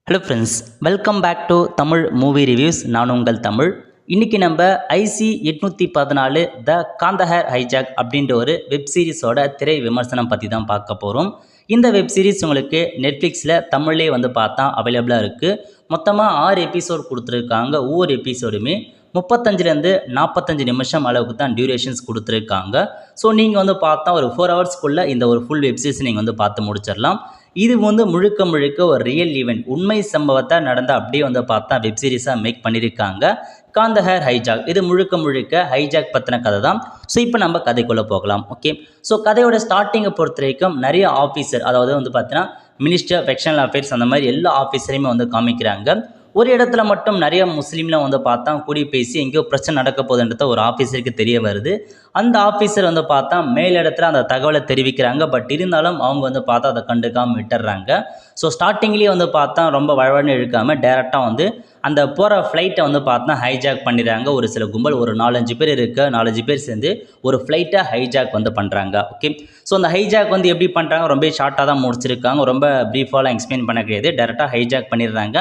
Hello friends, welcome back to Tamil movie reviews. நான் உங்கள் தமிழ். இன்றைக்கி நம்ம ஐசி 814 த காந்தஹர் ஹைஜாக் அப்படின்ற ஒரு வெப்சீரிஸோட திரை விமர்சனம் பற்றி தான் பார்க்க போகிறோம். இந்த வெப்சீரிஸ் உங்களுக்கு நெட்ஃப்ளிக்ஸில் தமிழ்லேயே பார்த்தா அவைலபிளாக இருக்குது. மொத்தமாக 6 எபிசோட் கொடுத்துருக்காங்க. ஒவ்வொரு எபிசோடுமே 35லேருந்து 45 நிமிஷம் அளவுக்கு தான் டியூரேஷன்ஸ் கொடுத்துருக்காங்க. ஸோ நீங்கள் பார்த்தா ஒரு 4 ஹவர்ஸ்க்குள்ளே இந்த ஒரு ஃபுல் வெப்சீரிஸ் நீங்கள் பார்த்து முடிச்சிடலாம். இது முழுக்க முழுக்க ஒரு ரியல் ஈவெண்ட், உண்மை சம்பவத்தை நடந்த அப்படியே பார்த்தா வெப்சீரிஸாக மேக் பண்ணியிருக்காங்க. காந்தஹர் ஹைஜாக் இது முழுக்க முழுக்க ஹைஜாக் பற்றின கதை தான். ஸோ இப்போ நம்ம கதைக்குள்ளே போகலாம். ஓகே, ஸோ கதையோட ஸ்டார்டிங்கை பொறுத்த வரைக்கும் நிறைய ஆஃபீஸர், அதாவது பார்த்தீங்கன்னா மினிஸ்டர் ஆஃப் எக்ஸ்டர்னல் அஃபேர்ஸ், அந்த மாதிரி எல்லா ஆஃபீஸரையுமே காமிக்கிறாங்க. ஒரு இடத்துல மட்டும் நிறைய முஸ்லீம்லாம் பார்த்தா கூடி பேசி எங்கேயோ பிரச்சனை நடக்க போகுதுன்றத ஒரு ஆஃபீஸருக்கு தெரிய வருது. அந்த ஆஃபீஸர் பார்த்தா மேலிடத்துல அந்த தகவலை தெரிவிக்கிறாங்க. பட் இருந்தாலும் அவங்க பார்த்தா அதை கண்டுக்காமல் விட்டுடுறாங்க. ஸோ ஸ்டார்டிங்லேயே பார்த்தா ரொம்ப வழவழன்னு இழுக்காமல் டேரெக்டாக அந்த போகிற ஃப்ளைட்டை பார்த்தா ஹைஜாக் பண்ணிடுறாங்க. ஒரு சில கும்பல், ஒரு 4-5 பேர் இருக்க, 4-5 பேர் சேர்ந்து ஒரு ஃப்ளைட்டை ஹைஜாக் பண்ணுறாங்க. ஓகே, ஸோ அந்த ஹைஜாக் எப்படி பண்ணுறாங்க, ரொம்ப ஷார்ட்டாக தான் முடிச்சிருக்காங்க. ரொம்ப ப்ரீஃபாலாம் எக்ஸ்பிளைன் பண்ண கிடையாது. டேரெக்டாக ஹைஜாக் பண்ணிடுறாங்க.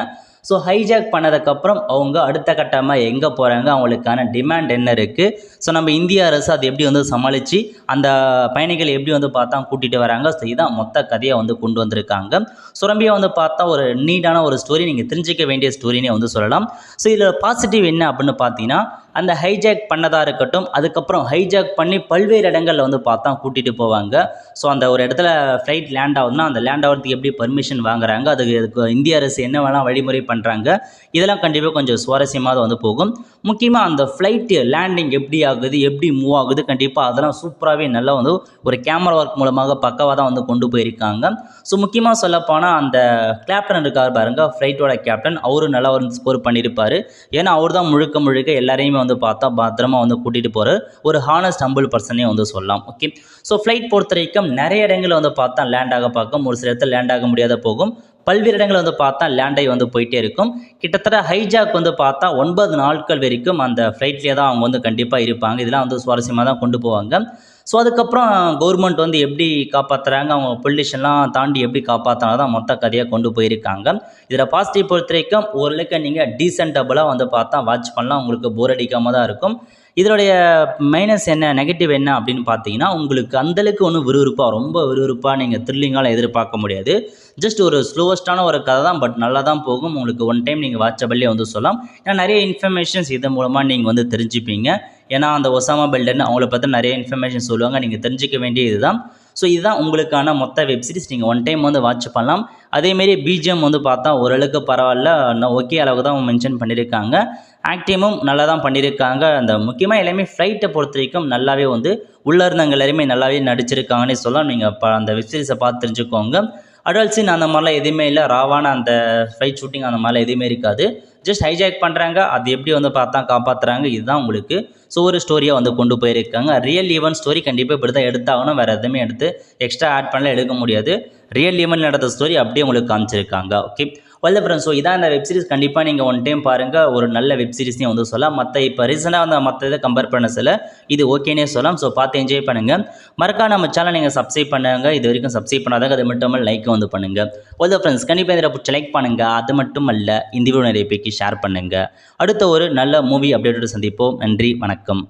ஸோ ஹைஜாக் பண்ணதுக்கப்புறம் அவங்க அடுத்த கட்டமாக எங்கே போகிறாங்க, அவங்களுக்கான டிமாண்ட் என்ன இருக்குது, ஸோ நம்ம இந்திய அரசு அது எப்படி சமாளித்து அந்த பயணிகள் எப்படி பார்த்தா கூட்டிகிட்டு வராங்க. ஸோ இதுதான் மொத்த கதையை கொண்டு வந்திருக்காங்க. ஸோ ரொம்ப பார்த்தா ஒரு நீடான ஒரு ஸ்டோரி, நீங்கள் தெரிஞ்சிக்க வேண்டிய ஸ்டோரினே சொல்லலாம். ஸோ இதில் பாசிட்டிவ் என்ன அப்படின்னு பார்த்தீங்கன்னா, அந்த ஹைஜாக் பண்ணதாக இருக்கட்டும், அதுக்கப்புறம் ஹைஜாக் பண்ணி பல்வேறு இடங்களில் பார்த்தா கூட்டிகிட்டு போவாங்க. ஸோ அந்த ஒரு இடத்துல ஃப்ளைட் லேண்ட் ஆகுதுன்னா அந்த லேண்ட் ஆகிறதுக்கு எப்படி பர்மிஷன் வாங்குறாங்க, அதுக்கு இந்திய அரசு என்ன வேணால் வழிமுறை பண்ணுறாங்க, இதெல்லாம் கண்டிப்பாக கொஞ்சம் சுவாரஸ்யமாக போகும். முக்கியமாக அந்த ஃப்ளைட்டு லேண்டிங் எப்படி ஆகுது, எப்படி மூவ் ஆகுது, கண்டிப்பாக அதெல்லாம் சூப்பராகவே நல்லா ஒரு கேமரா ஒர்க் மூலமாக பக்கவாக தான் கொண்டு போயிருக்காங்க. ஸோ முக்கியமாக சொல்லப்போனால் அந்த கேப்டன் இருக்கார் பாருங்க, ஃப்ளைட்டோட கேப்டன், அவரும் நல்லா ஸ்கோர் பண்ணியிருப்பார். ஏன்னா அவர் தான் முழுக்க முழுக்க எல்லாரையுமே பார்த்தா பத்திரமா கூட்டிகிட்டு போகிற ஒரு ஹானஸ்ட் ஹம்பிள் பர்சனே சொல்லலாம். ஓகே, ஸோ ஃப்ளைட் பொறுத்த வரைக்கும் நிறைய இடங்களில் பார்த்தா லேண்ட் ஆக பார்க்கும், ஒரு சில இடத்துல லேண்ட் ஆக முடியாத போகும், பல்வேறு இடங்கள் பார்த்தா லேண்டை போயிட்டே இருக்கும். கிட்டத்தட்ட ஹைஜாக் பார்த்தா 9 நாட்கள் வரைக்கும் அந்த ஃப்ளைட்லேயே தான் அவங்க கண்டிப்பாக இருப்பாங்க. இதெல்லாம் சுவாரஸ்யமாக தான் கொண்டு போவாங்க. ஸோ அதுக்கப்புறம் கவர்மெண்ட் எப்படி காப்பாற்றுறாங்க, அவங்க பொலிட்டிஷன்லாம் தாண்டி எப்படி காப்பாற்றினா தான் மொத்த கதையாக கொண்டு போயிருக்காங்க. இதில் பாசிட்டிவ் பொறுத்த வரைக்கும் ஓரளவுக்கு நீங்கள் டீசென்டபுளாக பார்த்தா வாட்ச் பண்ணலாம், உங்களுக்கு போர் அடிக்காமல் தான் இருக்கும். இதனுடைய மைனஸ் என்ன, நெகட்டிவ் என்ன அப்படின்னு பார்த்தீங்கன்னா, உங்களுக்கு அந்தளவுக்கு ரொம்ப விறுவிறுப்பாக நீங்கள் த்ரில்லிங்கால் எதிர்பார்க்க முடியாது. ஜஸ்ட் ஒரு ஸ்லோவஸ்டான ஒரு கதை தான், பட் நல்லா தான் போகும். உங்களுக்கு ஒன் டைம் நீங்கள் வாட்சபிள்லேயே சொல்லலாம். ஏன்னா நிறைய இன்ஃபர்மேஷன்ஸ் இது மூலமாக நீங்கள் தெரிஞ்சுப்பீங்க. ஏன்னா அந்த ஒசாமா பில்டன் அவங்கள பற்றி நிறைய இன்ஃபர்மேஷன் சொல்லுவாங்க, நீங்கள் தெரிஞ்சிக்க வேண்டிய இதுதான். ஸோ இதுதான் உங்களுக்கான மொத்த வெப்சீரிஸ், நீங்கள் ஒன் டைம் வாட்ச் பண்ணலாம். அதேமாரி பிஜிஎம் பார்த்தா ஓரளவுக்கு பரவாயில்ல, ஓகே அளவுக்கு தான் மென்ஷன் பண்ணியிருக்காங்க. ஆக்டிவும் நல்லா தான் பண்ணியிருக்காங்க. அந்த முக்கியமாக எல்லாமே ஃப்ளைட்டை பொறுத்த வரைக்கும் நல்லாவே உள்ளே இருந்தவங்க எல்லாருமே நல்லாவே நடிச்சிருக்காங்கன்னே சொல்லலாம். நீங்கள் அந்த வெப்சீரிஸை பார்த்து தெரிஞ்சுக்கோங்க. அடல்ட் சீன் அந்த மாதிரிலாம் எதுவுமே இல்லை, ராவான அந்த ஃபைட் ஷூட்டிங் அந்த மாதிரிலாம் எதுவுமே இருக்காது. ஜஸ்ட் ஹைஜாக் பண்ணுறாங்க, அது எப்படி பார்த்தா காப்பாற்றுறாங்க, இதுதான் உங்களுக்கு. ஸோ ஒரு ஸ்டோரியாக கொண்டு போயிருக்காங்க. ரியல் ஈவெண்ட் ஸ்டோரி கண்டிப்பாக இப்படி தான் எடுத்தாகணும், வேறு எதுவுமே எடுத்து எக்ஸ்ட்ரா ஆட் பண்ணலாம் எடுக்க முடியாது. ரியல் ஈவெண்ட் நடந்த ஸ்டோரி அப்படியே உங்களுக்கு காமிச்சிருக்காங்க. ஓகே, வெல் ஃப்ரெண்ட்ஸ், ஸோ இதான் இந்த வெப்சீரிஸ். கண்டிப்பாக நீங்கள் ஒன் டைம் பாருங்கள், ஒரு நல்ல வெப்சீரிஸ்னே சொல்லலாம். மற்ற இப்போ ரீசெண்டாக மற்ற இதை கம்பேர் பண்ண சொல்ல இது ஓகேனே சொல்லலாம். ஸோ பார்த்து என்ஜாய் பண்ணுங்கள். மறக்காம நம்ம சேனல் நீங்கள் சப்ஸ்கிரைப் பண்ணுங்கள். இது வரைக்கும் சப்ஸ்கிரைப் பண்ணாதாங்க, அது மட்டும் இல்லை லைக் பண்ணுங்கள். வெல் ஃப்ரெண்ட்ஸ், கண்டிப்பாக இதில் பிடிச்ச லைக் பண்ணுங்கள். அது மட்டும் அல்ல, இந்த வீடியோ நிறைய பேருக்கு ஷேர் பண்ணுங்கள். அடுத்த ஒரு நல்ல மூவி அப்டேட்டோடு சந்திப்போம். நன்றி, வணக்கம்.